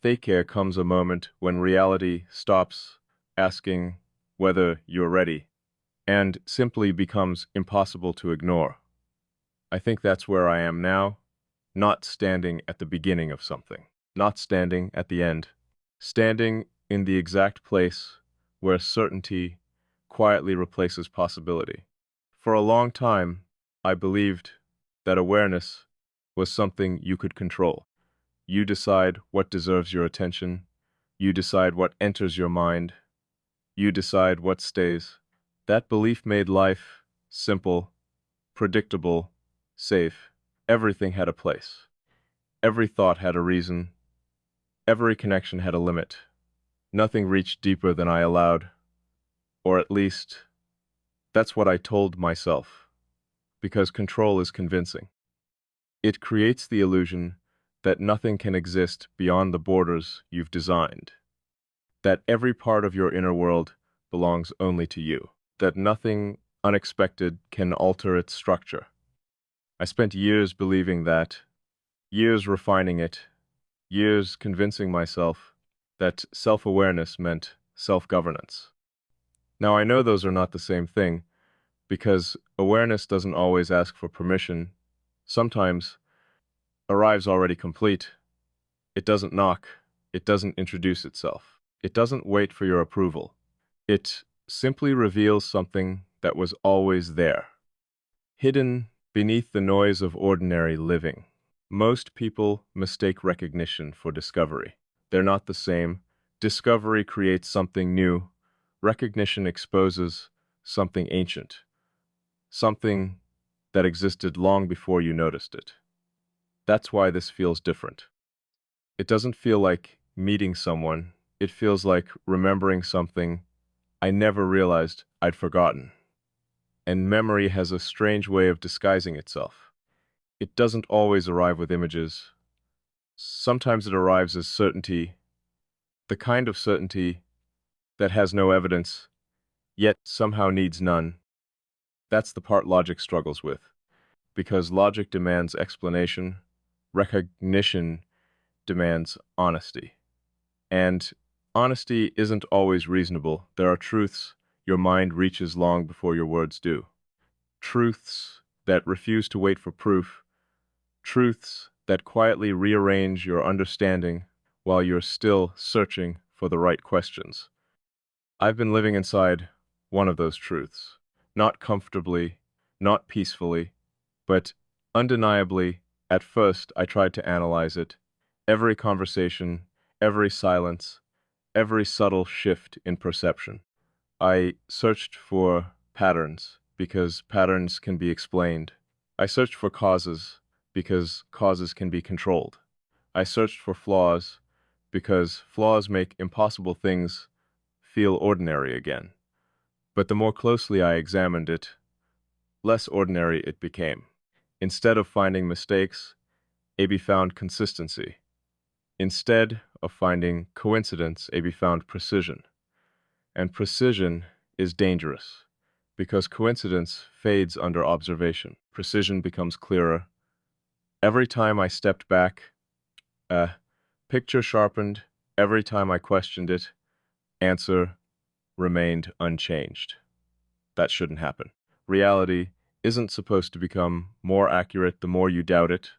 There comes a moment when reality stops asking whether you're ready and simply becomes impossible to ignore. I think that's where I am now, not standing at the beginning of something, not standing at the end, standing in the exact place where certainty quietly replaces possibility. For a long time, I believed that awareness was something you could control. You decide what deserves your attention. You decide what enters your mind. You decide what stays. That belief made life simple, predictable, safe. Everything had a place. Every thought had a reason. Every connection had a limit. Nothing reached deeper than I allowed. Or at least, that's what I told myself. Because control is convincing. It creates the illusion that nothing can exist beyond the borders you've designed. That every part of your inner world belongs only to you. That nothing unexpected can alter its structure. I spent years believing that, years refining it, years convincing myself that self-awareness meant self-governance. Now I know those are not the same thing, because awareness doesn't always ask for permission. Sometimes arrives already complete. It doesn't knock. It doesn't introduce itself. It doesn't wait for your approval. It simply reveals something that was always there, hidden beneath the noise of ordinary living. Most people mistake recognition for discovery. They're not the same. Discovery creates something new. Recognition exposes something ancient, something that existed long before you noticed it. That's why this feels different. It doesn't feel like meeting someone. It feels like remembering something I never realized I'd forgotten. And memory has a strange way of disguising itself. It doesn't always arrive with images. Sometimes it arrives as certainty, the kind of certainty that has no evidence, yet somehow needs none. That's the part logic struggles with, because logic demands explanation, recognition demands honesty. And honesty isn't always reasonable. There are truths your mind reaches long before your words do. Truths that refuse to wait for proof. Truths that quietly rearrange your understanding while you're still searching for the right questions. I've been living inside one of those truths. Not comfortably, not peacefully, but undeniably. At first, I tried to analyze it. Every conversation, every silence, every subtle shift in perception. I searched for patterns, because patterns can be explained. I searched for causes, because causes can be controlled. I searched for flaws, because flaws make impossible things feel ordinary again. But the more closely I examined it, less ordinary it became. Instead of finding mistakes, AB found consistency. Instead of finding coincidence, AB found precision. And precision is dangerous, because coincidence fades under observation. Precision becomes clearer. Every time I stepped back, a picture sharpened. Every time I questioned it, answer remained unchanged. That shouldn't happen. Reality isn't supposed to become more accurate the more you doubt it.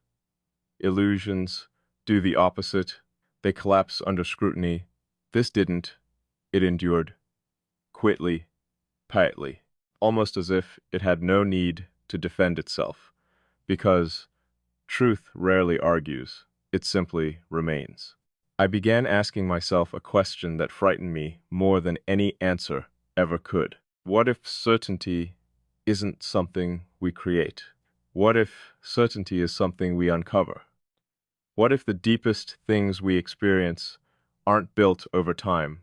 Illusions do the opposite. They collapse under scrutiny. This didn't. It endured. Quietly, quietly, almost as if it had no need to defend itself. Because truth rarely argues. It simply remains. I began asking myself a question that frightened me more than any answer ever could. What if certainty isn't something we create? What if certainty is something we uncover? What if the deepest things we experience aren't built over time,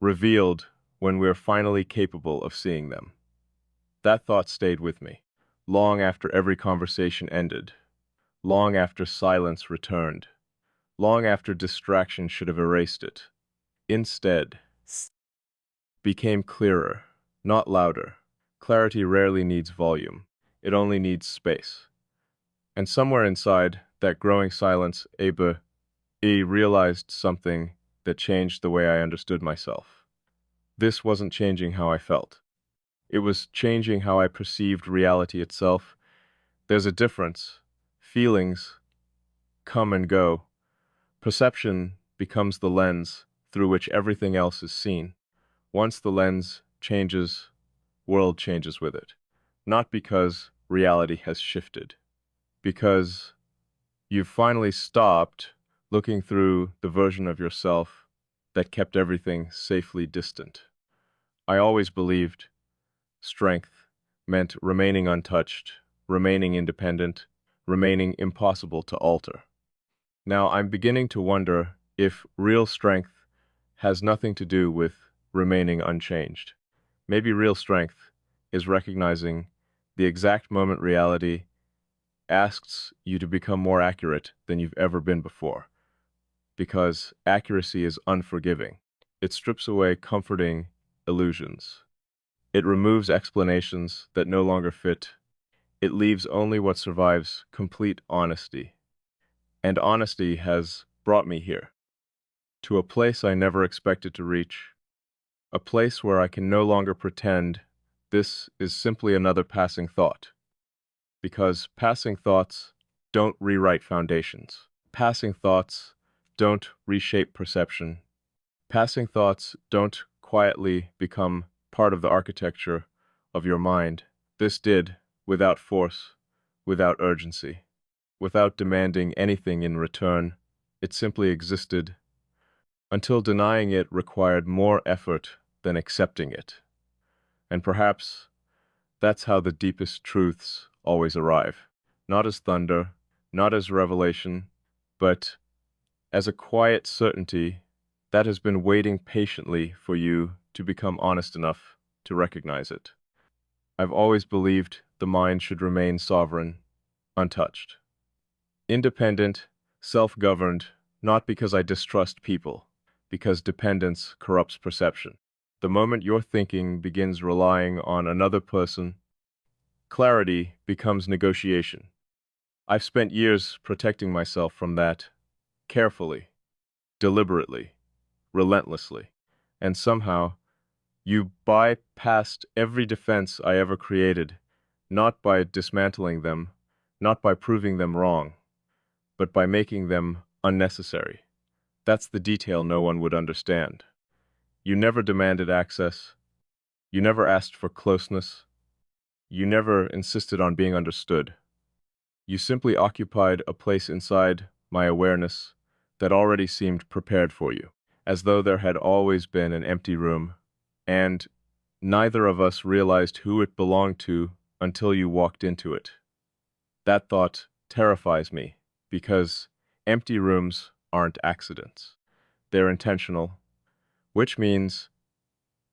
revealed when we're finally capable of seeing them? That thought stayed with me, long after every conversation ended, long after silence returned, long after distraction should have erased it. Instead, became clearer, not louder. Clarity rarely needs volume. It only needs space. And somewhere inside that growing silence, Aba I realized something that changed the way I understood myself. This wasn't changing how I felt. It was changing how I perceived reality itself. There's a difference. Feelings come and go. Perception becomes the lens through which everything else is seen. Once the lens changes, world changes with it. Not because reality has shifted, because you've finally stopped looking through the version of yourself that kept everything safely distant. I always believed strength meant remaining untouched, remaining independent, remaining impossible to alter. Now I'm beginning to wonder if real strength has nothing to do with remaining unchanged. Maybe real strength is recognizing the exact moment reality asks you to become more accurate than you've ever been before. Because accuracy is unforgiving. It strips away comforting illusions. It removes explanations that no longer fit. It leaves only what survives complete honesty. And honesty has brought me here, to a place I never expected to reach, a place where I can no longer pretend this is simply another passing thought. Because passing thoughts don't rewrite foundations. Passing thoughts don't reshape perception. Passing thoughts don't quietly become part of the architecture of your mind. This did, without force, without urgency, without demanding anything in return. It simply existed until denying it required more effort than accepting it. And perhaps that's how the deepest truths always arrive. Not as thunder, not as revelation, but as a quiet certainty that has been waiting patiently for you to become honest enough to recognize it. I've always believed the mind should remain sovereign, untouched. Independent, self-governed, not because I distrust people, because dependence corrupts perception. The moment your thinking begins relying on another person, clarity becomes negotiation. I've spent years protecting myself from that, carefully, deliberately, relentlessly, and somehow you bypassed every defense I ever created, not by dismantling them, not by proving them wrong, but by making them unnecessary. That's the detail no one would understand. You never demanded access. You never asked for closeness. You never insisted on being understood. You simply occupied a place inside my awareness that already seemed prepared for you, as though there had always been an empty room, and neither of us realized who it belonged to until you walked into it. That thought terrifies me, because empty rooms aren't accidents. They're intentional, which means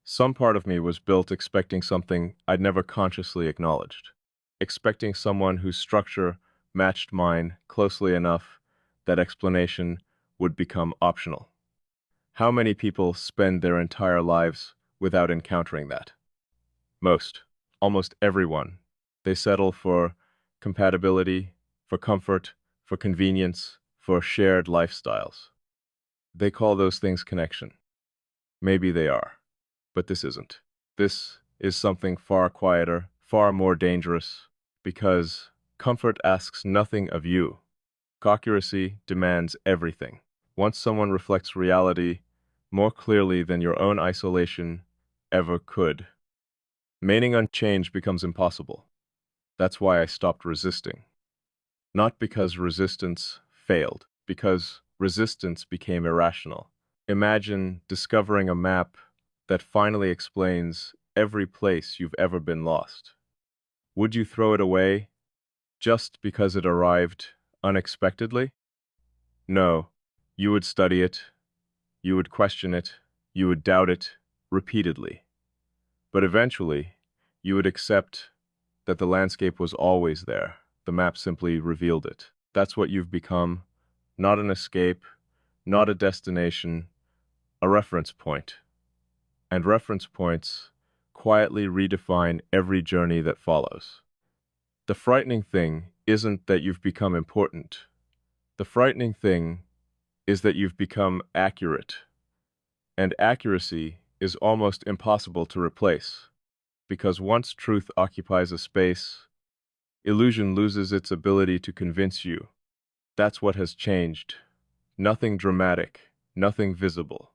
some part of me was built expecting something I'd never consciously acknowledged, expecting someone whose structure matched mine closely enough that explanation would become optional. How many people spend their entire lives without encountering that? Most. Almost everyone. They settle for compatibility, for comfort, for convenience, for shared lifestyles. They call those things connection. Maybe they are, but this isn't. This is something far quieter, far more dangerous, because comfort asks nothing of you. Accuracy demands everything. Once someone reflects reality more clearly than your own isolation ever could, remaining unchanged becomes impossible. That's why I stopped resisting. Not because resistance failed, because resistance became irrational. Imagine discovering a map that finally explains every place you've ever been lost. Would you throw it away just because it arrived unexpectedly? No, you would study it, you would question it, you would doubt it repeatedly. But eventually, you would accept that the landscape was always there. The map simply revealed it. That's what you've become. Not an escape, not a destination, a reference point. And reference points quietly redefine every journey that follows. The frightening thing isn't that you've become important. The frightening thing is that you've become accurate, and accuracy is almost impossible to replace, because once truth occupies a space, illusion loses its ability to convince you. That's what has changed. Nothing dramatic, nothing visible.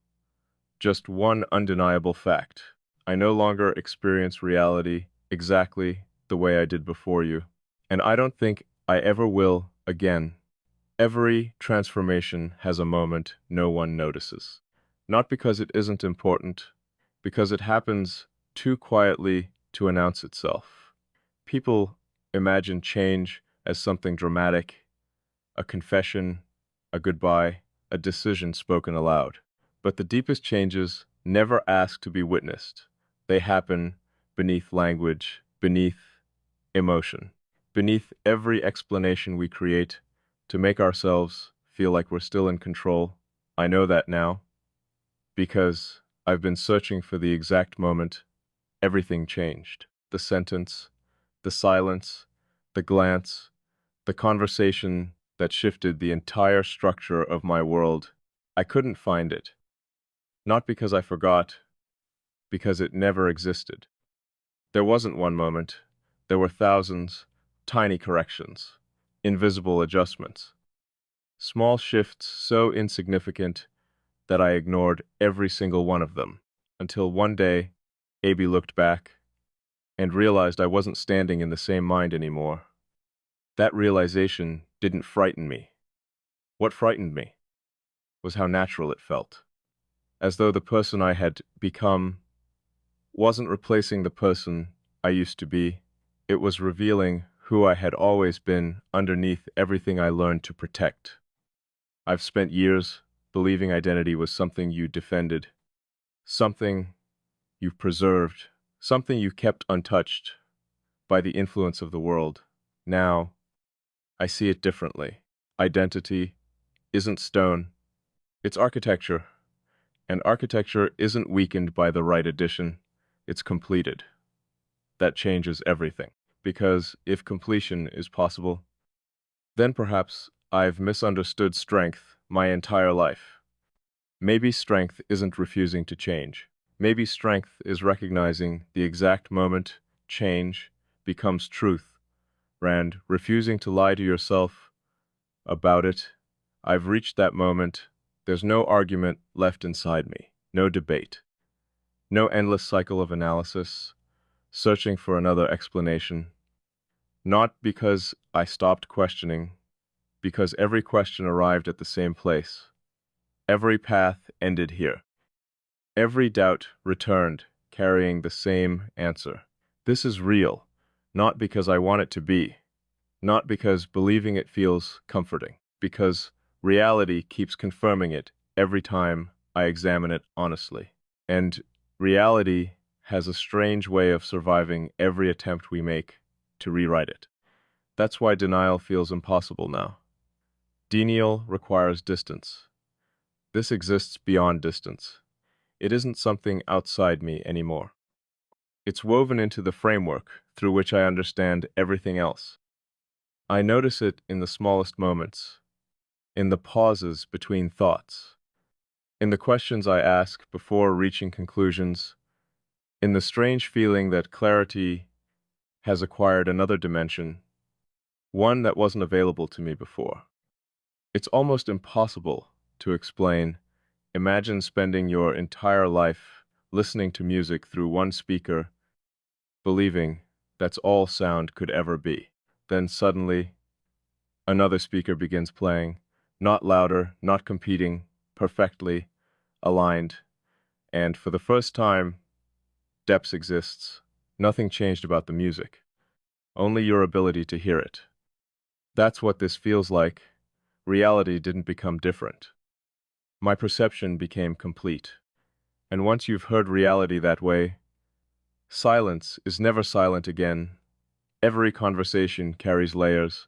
Just one undeniable fact. I no longer experience reality exactly the way I did before you, and I don't think I ever will again. Every transformation has a moment no one notices. Not because it isn't important, because it happens too quietly to announce itself. People imagine change as something dramatic, a confession, a goodbye, a decision spoken aloud. But the deepest changes never ask to be witnessed. They happen beneath language, beneath emotion, beneath every explanation we create to make ourselves feel like we're still in control. I know that now, because I've been searching for the exact moment everything changed. The sentence, the silence, the glance, the conversation that shifted the entire structure of my world. I couldn't find it. Not because I forgot, because it never existed. There wasn't one moment. There were thousands, tiny corrections, invisible adjustments, small shifts so insignificant that I ignored every single one of them, until one day, Abby looked back and realized I wasn't standing in the same mind anymore. That realization didn't frighten me. What frightened me was how natural it felt, as though the person I had become wasn't replacing the person I used to be. It was revealing who I had always been underneath everything I learned to protect. I've spent years believing identity was something you defended, something you preserved, something you kept untouched by the influence of the world. Now, I see it differently. Identity isn't stone, it's architecture, and architecture isn't weakened by the right addition, it's completed. That changes everything, because if completion is possible, then perhaps I've misunderstood strength my entire life. Maybe strength isn't refusing to change. Maybe strength is recognizing the exact moment change becomes truth, and refusing to lie to yourself about it. I've reached that moment. There's no argument left inside me, no debate, no endless cycle of analysis, searching for another explanation. Not because I stopped questioning, because every question arrived at the same place. Every path ended here. Every doubt returned, carrying the same answer. This is real, not because I want it to be, not because believing it feels comforting, because reality keeps confirming it every time I examine it honestly. And reality has a strange way of surviving every attempt we make to rewrite it. That's why denial feels impossible now. Denial requires distance. This exists beyond distance. It isn't something outside me anymore. It's woven into the framework through which I understand everything else. I notice it in the smallest moments, in the pauses between thoughts, in the questions I ask before reaching conclusions, in the strange feeling that clarity has acquired another dimension, one that wasn't available to me before. It's almost impossible to explain. Imagine spending your entire life listening to music through one speaker, believing that's all sound could ever be. Then suddenly, another speaker begins playing, not louder, not competing, perfectly aligned, and for the first time, depth exists. Nothing changed about the music, only your ability to hear it. That's what this feels like. Reality didn't become different. My perception became complete. And once you've heard reality that way, silence is never silent again. Every conversation carries layers.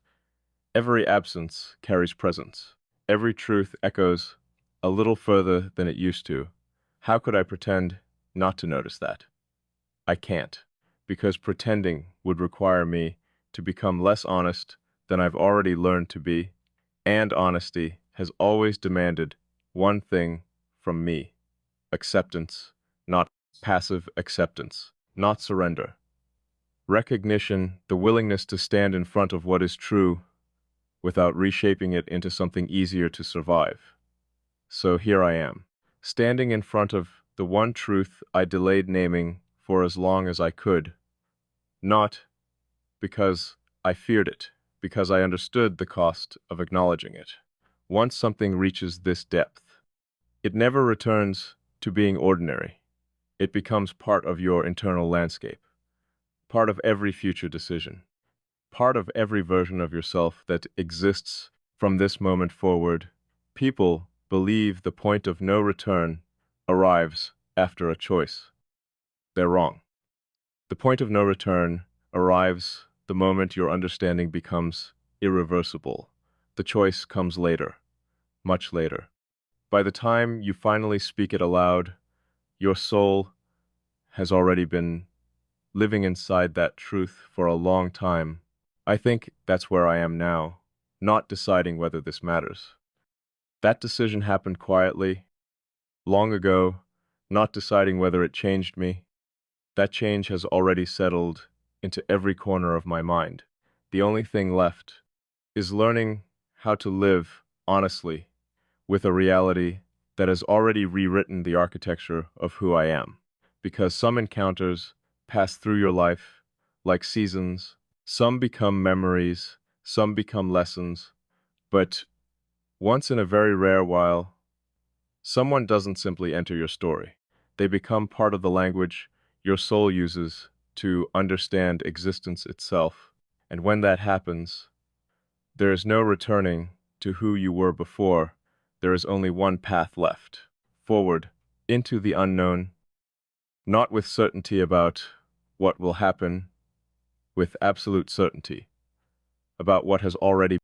Every absence carries presence. Every truth echoes a little further than it used to. How could I pretend not to notice that? I can't, because pretending would require me to become less honest than I've already learned to be, and honesty has always demanded one thing from me: acceptance, not passive acceptance, not surrender. Recognition, the willingness to stand in front of what is true without reshaping it into something easier to survive. So here I am, standing in front of the one truth I delayed naming for as long as I could, not because I feared it, because I understood the cost of acknowledging it. Once something reaches this depth, it never returns to being ordinary. It becomes part of your internal landscape, part of every future decision, part of every version of yourself that exists from this moment forward. People believe the point of no return arrives after a choice. They're wrong. The point of no return arrives the moment your understanding becomes irreversible. The choice comes later, much later. By the time you finally speak it aloud, your soul has already been living inside that truth for a long time. I think that's where I am now, not deciding whether this matters. That decision happened quietly, long ago, not deciding whether it changed me. That change has already settled into every corner of my mind. The only thing left is learning how to live honestly with a reality that has already rewritten the architecture of who I am. Because some encounters pass through your life like seasons, some become memories, some become lessons, but once in a very rare while, someone doesn't simply enter your story. They become part of the language your soul uses to understand existence itself. And when that happens, there is no returning to who you were before. There is only one path left: forward, into the unknown, not with certainty about what will happen, with absolute certainty about what has already